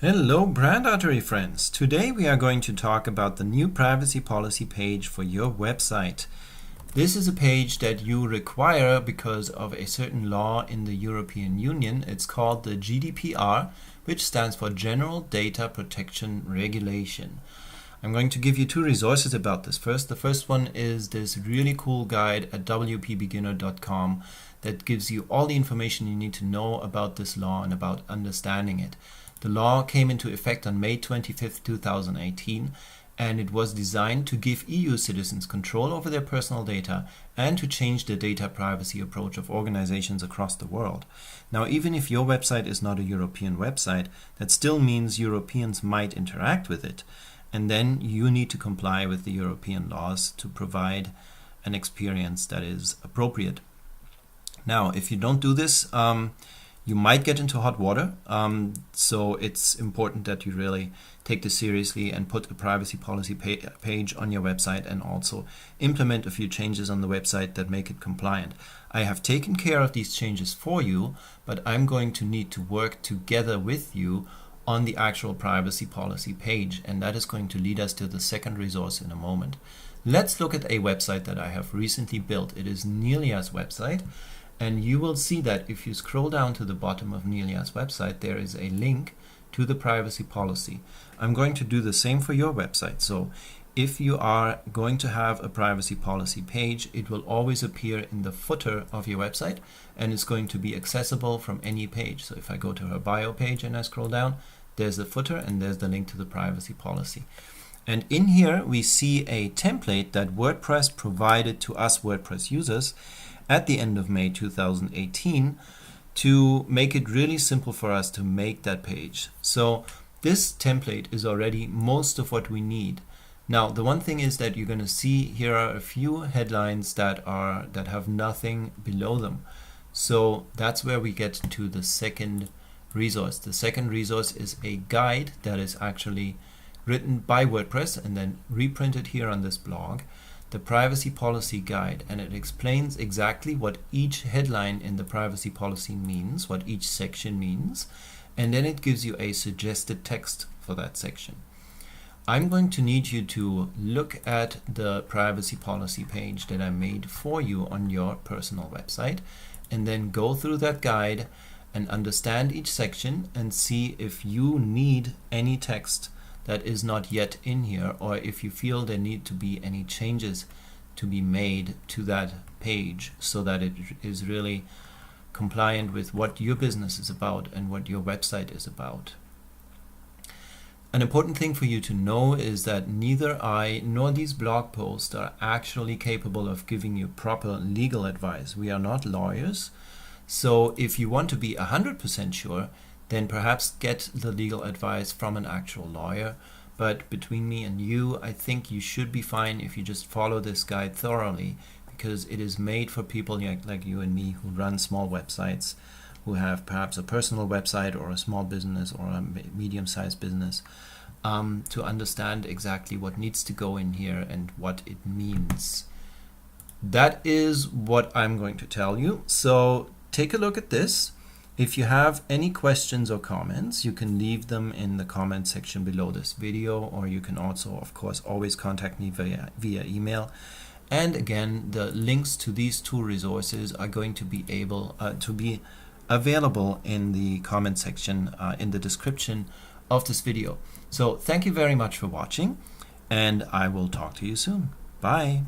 Hello brand artery friends! Today we are going to talk about the new privacy policy page for your website. This is a page that you require because of a certain law in the European Union. It's called the GDPR, which stands for General Data Protection Regulation. I'm going to give you two resources about this. The first one is this really cool guide at wpbeginner.com that gives you all the information you need to know about this law and about understanding it. The law came into effect on May 25th, 2018, and it was designed to give EU citizens control over their personal data and to change the data privacy approach of organizations across the world. Now, even if your website is not a European website, that still means Europeans might interact with it, and then you need to comply with the European laws to provide an experience that is appropriate. Now, if you don't do this, you might get into hot water, so it's important that you really take this seriously and put a privacy policy page on your website and also implement a few changes on the website that make it compliant. I have taken care of these changes for you, but I'm going to need to work together with you on the actual privacy policy page, and that is going to lead us to the second resource in a moment. Let's look at a website that I have recently built. It is Nelia's website. And you will see that if you scroll down to the bottom of Nelia's website, there is a link to the privacy policy. I'm going to do the same for your website. So if you are going to have a privacy policy page, it will always appear in the footer of your website, and it's going to be accessible from any page. So if I go to her bio page and I scroll down, there's the footer and there's the link to the privacy policy. And in here we see a template that WordPress provided to us WordPress users at the end of May 2018 to make it really simple for us to make that page. So this template is already most of what we need. Now, the one thing is that you're going to see here are a few headlines that have nothing below them. So that's where we get to the second resource. The second resource is a guide that is actually written by WordPress and then reprinted here on this blog. The privacy policy guide, and it explains exactly what each headline in the privacy policy means, what each section means, and then it gives you a suggested text for that section. I'm going to need you to look at the privacy policy page that I made for you on your personal website, and then go through that guide and understand each section and see if you need any text that is not yet in here, or if you feel there need to be any changes to be made to that page so that it is really compliant with what your business is about and what your website is about. An important thing for you to know is that neither I nor these blog posts are actually capable of giving you proper legal advice. We are not lawyers, so if you want to be 100% sure, then perhaps get the legal advice from an actual lawyer. But between me and you, I think you should be fine if you just follow this guide thoroughly, because it is made for people like you and me who run small websites, who have perhaps a personal website or a small business or a medium-sized business, to understand exactly what needs to go in here and what it means. That is what I'm going to tell you. So take a look at this. If you have any questions or comments, you can leave them in the comment section below this video, or you can also, of course, always contact me via email. And again, the links to these two resources are going to be available in the comment section in the description of this video. So thank you very much for watching, and I will talk to you soon. Bye.